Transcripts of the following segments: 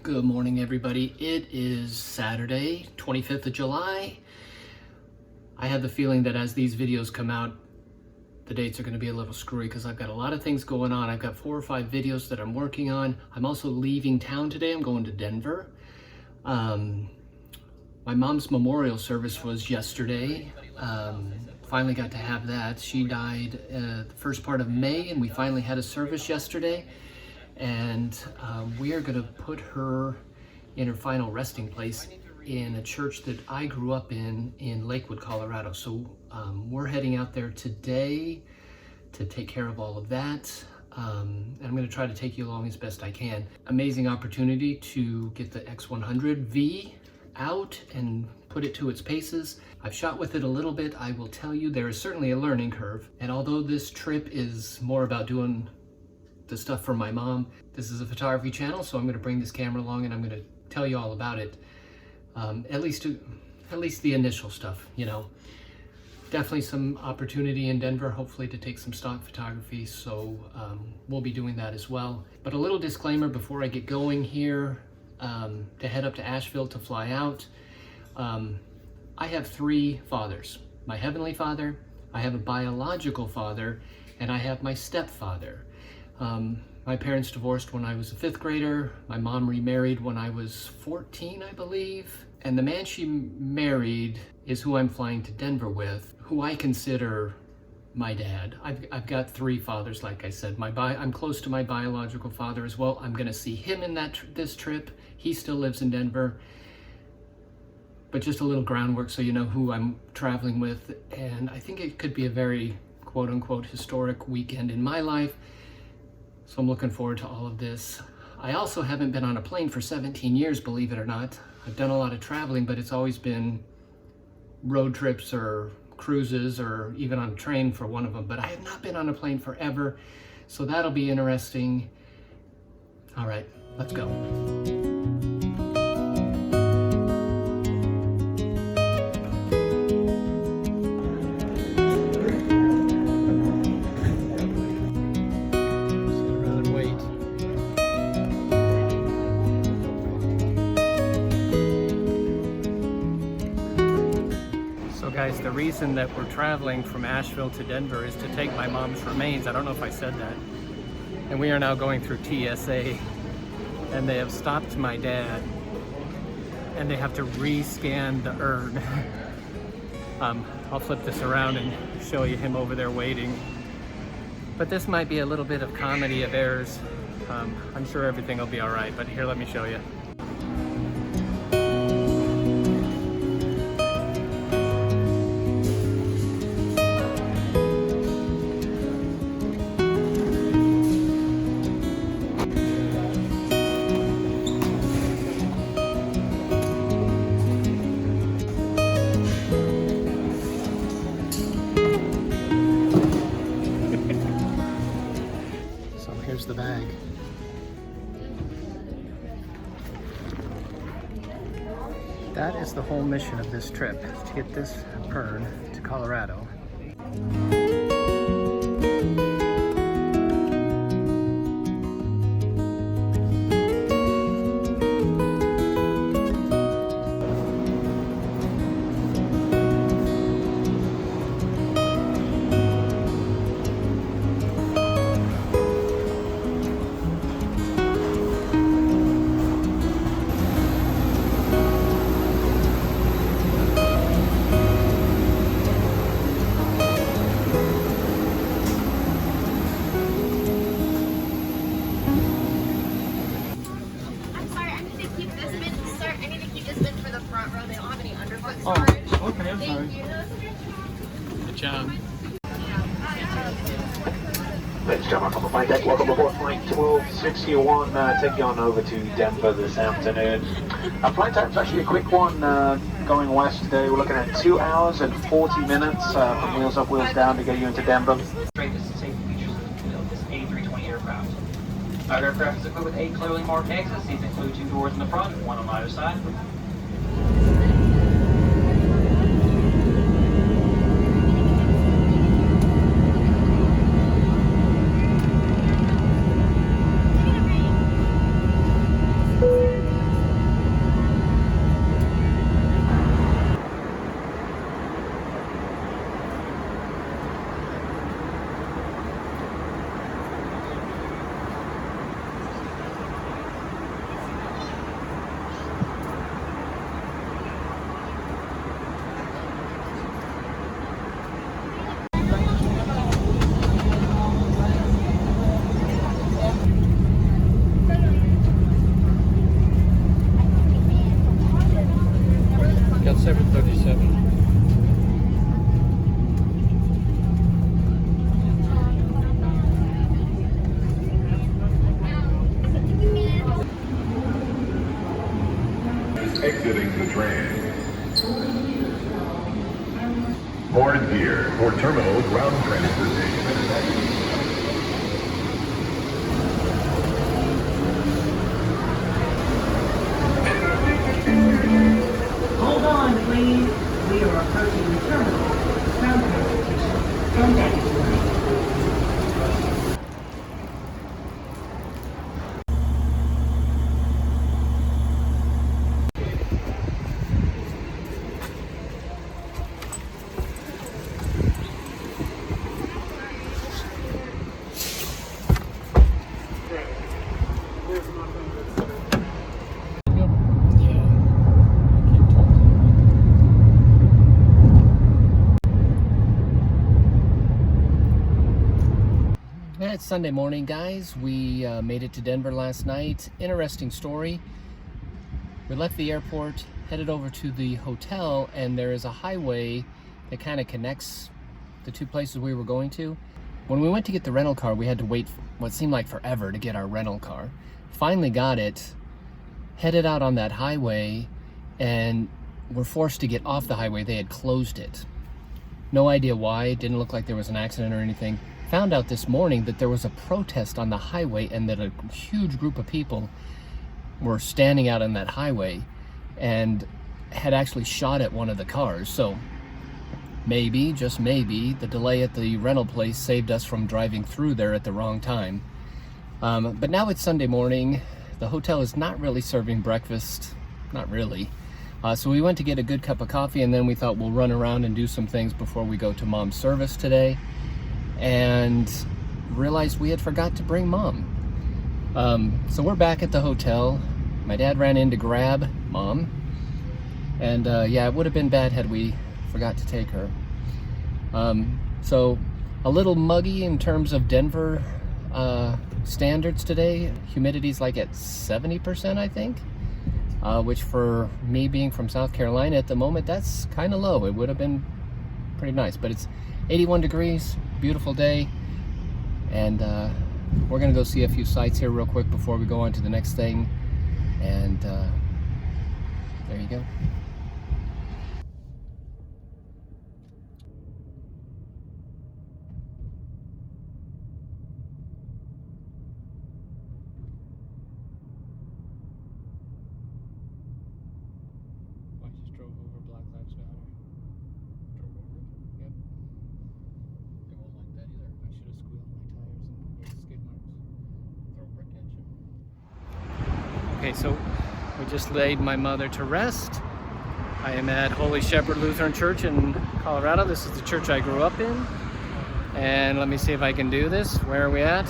Good morning, everybody. It is Saturday, 25th of July. I have the feeling that as these videos come out, the dates are going to be a little screwy because I've got a lot of things going on. I've got 4 or 5 videos that I'm working on. I'm also leaving town today. I'm going to Denver. My mom's memorial service was yesterday. Finally got to have that. She died the first part of May, and we finally had a service yesterday. And we are going to put her in her final resting place in a church that I grew up in Lakewood, Colorado. So we're heading out there today to take care of all of that. And I'm going to try to take you along as best I can. Amazing opportunity to get the X100V out and put it to its paces. I've shot with it a little bit. I will tell you there is certainly a learning curve. And although this trip is more about doing the stuff for my mom, this is a photography channel, so I'm going to bring this camera along and I'm going to tell you all about it. At least the initial stuff, you know. Definitely some opportunity in Denver, hopefully, to take some stock photography, so we'll be doing that as well. But a little disclaimer before I get going here, to head up to Asheville to fly out. I have 3 fathers. My heavenly father, I have a biological father, and I have my stepfather. My parents divorced when I was a 5th grader. My mom remarried when I was 14, I believe. And the man she married is who I'm flying to Denver with, who I consider my dad. I've got 3 fathers, like I said. I'm close to my biological father as well. I'm gonna see him in this trip. He still lives in Denver. But just a little groundwork so you know who I'm traveling with. And I think it could be a very quote-unquote historic weekend in my life. So I'm looking forward to all of this. I also haven't been on a plane for 17 years, believe it or not. I've done a lot of traveling, but it's always been road trips or cruises or even on a train for one of them. But I have not been on a plane forever, so that'll be interesting. All right, let's go. Guys, the reason that we're traveling from Asheville to Denver is to take my mom's remains. I don't know if I said that. And we are now going through TSA, and they have stopped my dad, and they have to re-scan the urn. I'll flip this around and show you him over there waiting. But this might be a little bit of comedy of errors. I'm sure everything will be all right, but here, let me show you. Here's the bag. That is the whole mission of this trip, to get this urn to Colorado. Oh, okay, I'm sorry. Good job. Ladies and gentlemen, on the flight deck, welcome aboard flight 1261, taking on over to Denver this afternoon. Our flight time's actually a quick one, going west today. We're looking at 2 hours and 40 minutes from Wheels Up, Wheels Down to get you into Denver. Greatest safety features of this A320 aircraft. Our aircraft is equipped with 8 clearly marked exits. These include 2 doors in the front and 1 on either side. exiting the train. Board here for terminal ground transportation. Hold on, please. We are approaching the terminal. Ground transportation from baggage line. It's Sunday morning, guys. We made it to Denver last night. Interesting story. We left the airport, headed over to the hotel, and there is a highway that kind of connects the two places we were going to. When we went to get the rental car, we had to wait what seemed like forever to get our rental car. Finally got it, headed out on that highway, and were forced to get off the highway. They had closed it. No idea why. It didn't look like there was an accident or anything. Found out this morning that there was a protest on the highway and that a huge group of people were standing out on that highway and had actually shot at one of the cars. So maybe, just maybe, the delay at the rental place saved us from driving through there at the wrong time. But now it's Sunday morning. The hotel is not really serving breakfast. Not really. So we went to get a good cup of coffee, and then we thought we'll run around and do some things before we go to Mom's service today. And realized we had forgot to bring Mom. So we're back at the hotel. My dad ran in to grab Mom. And yeah, it would have been bad had we forgot to take her. So a little muggy in terms of Denver standards today. Humidity's like at 70%, I think. Which for me being from South Carolina at the moment, that's kind of low. It would have been pretty nice, but it's 81 degrees, beautiful day, and we're gonna go see a few sights here real quick before we go on to the next thing, and there you go. I just drove over Black Lives Matter. Drove over? Yep. They won't like that either. I should have squealed my tires and made skid marks. Throw a brick at you. Okay, so we just laid my mother to rest. I am at Holy Shepherd Lutheran Church in Colorado. This is the church I grew up in. And let me see if I can do this. Where are we at?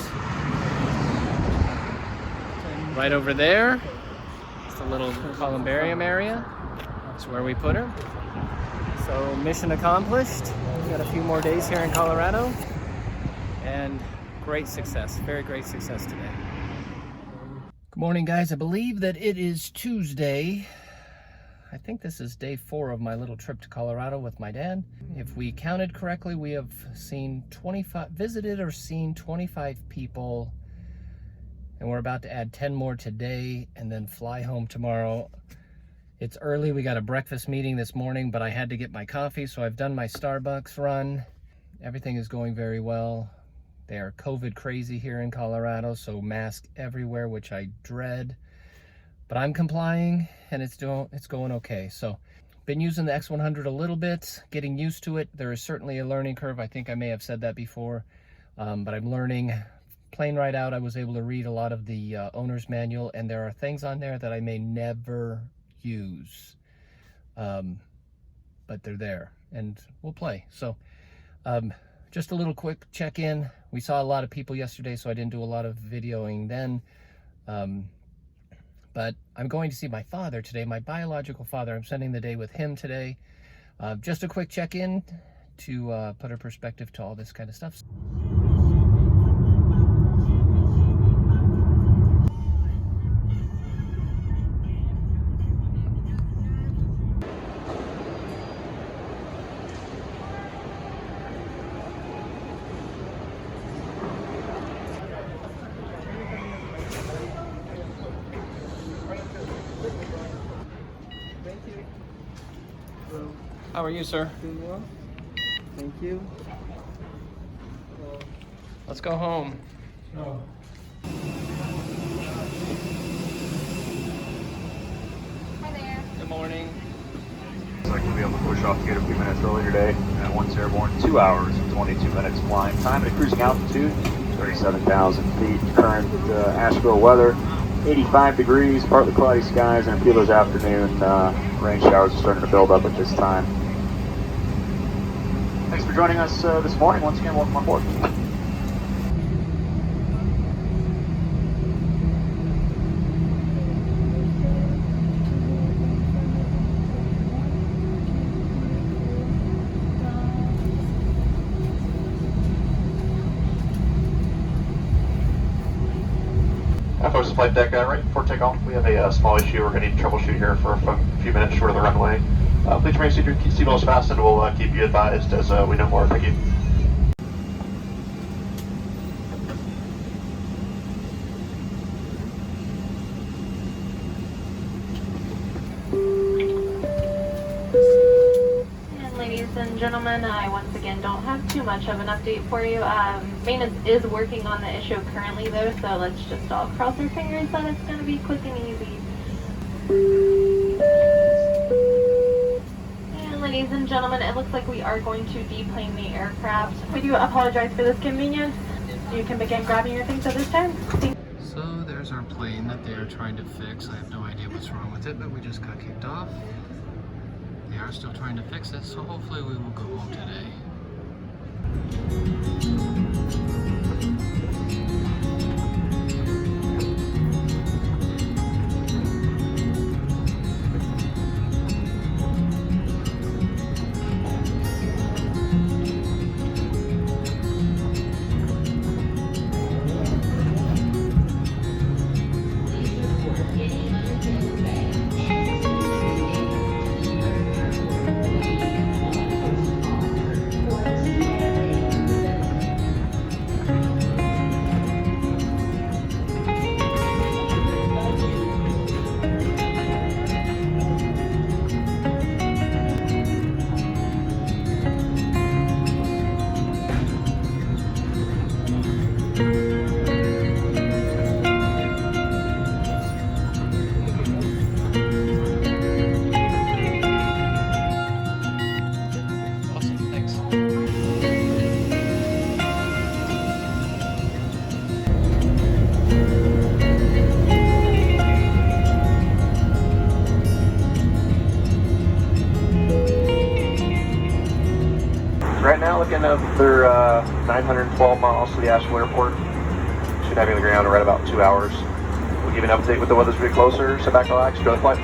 Right over there. It's the little columbarium area. That's where we put her. So mission accomplished. We've got a few more days here in Colorado. And great success, very great success today. Good morning, guys. I believe that it is Tuesday. I think this is day 4 of my little trip to Colorado with my dad. If we counted correctly, we have visited or seen 25 people, and we're about to add 10 more today and then fly home tomorrow. It's early. We got a breakfast meeting this morning, but I had to get my coffee, so I've done my Starbucks run. Everything is going very well. They are COVID crazy here in Colorado, so mask everywhere, which I dread. But I'm complying, and it's going okay. So, been using the X100 a little bit, getting used to it. There is certainly a learning curve. I think I may have said that before, but I'm learning. Plane ride out, I was able to read a lot of the owner's manual, and there are things on there that I may never use, but they're there, and we'll play. So, just a little quick check-in. We saw a lot of people yesterday, so I didn't do a lot of videoing then. But I'm going to see my father today, my biological father. I'm spending the day with him today. Just a quick check-in to put a perspective to all this kind of stuff. How are you, sir? Doing well. Thank you. Let's go home. Oh. Good morning. Looks like we'll be able to push off the gate a few minutes early today at Once Airborne. 2 hours and 22 minutes flying time and cruising altitude, 37,000 feet. Current Asheville weather, 85 degrees, partly cloudy skies, and a few of those afternoon rain showers are starting to build up at this time. Thanks for joining us this morning. Once again, welcome on board. Folks, flight deck right before takeoff. We have a small issue. We're going to need to troubleshoot here for a few minutes short of the runway. Please remain seated, keep seatbelts fastened. We'll keep you advised as we know more. Thank you. Ladies and gentlemen, I once again don't have too much of an update for you. Maintenance is working on the issue currently though, so let's just all cross our fingers that it's going to be quick and easy. And ladies and gentlemen, it looks like we are going to deplane the aircraft. We do apologize for this inconvenience. You can begin grabbing your things at this time. So there's our plane that they're trying to fix. I have no idea what's wrong with it, but we just got kicked off. They are still trying to fix it, so hopefully we will go home today. Awesome, thanks. Right now, looking at another 912 miles to the Asheville Airport. Should have you on the ground in right about 2 hours. We'll give you an update with the weather's a bit closer. Sit back, relax, enjoy the flight.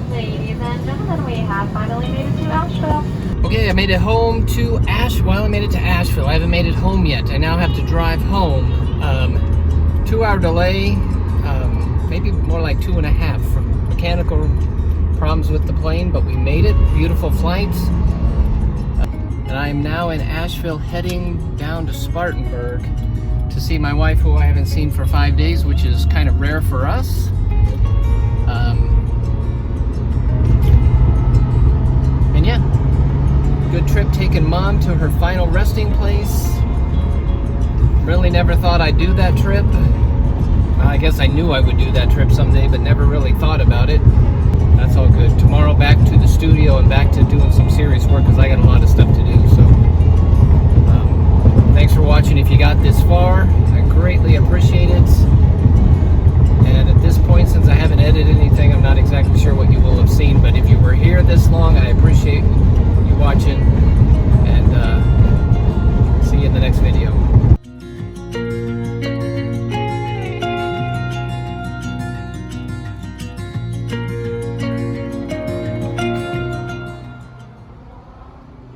Ladies and gentlemen, we have finally made it to Asheville. Okay, I made it home to Well, I made it to Asheville. I haven't made it home yet. I now have to drive home. 2-hour delay, maybe more like 2.5 from mechanical problems with the plane, but we made it. Beautiful flight. And I'm now in Asheville heading down to Spartanburg to see my wife, who I haven't seen for 5 days, which is kind of rare for us. And yeah, good trip taking Mom to her final resting place. Really never thought I'd do that trip. Well, I guess I knew I would do that trip someday, but never really thought about it. That's all good. Tomorrow back to the studio and back to doing some serious work because I got a lot of stuff to do. So watching if you got this far. I greatly appreciate it. And at this point, since I haven't edited anything, I'm not exactly sure what you will have seen, but if you were here this long, I appreciate you watching, and see you in the next video.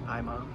Hi, Mom.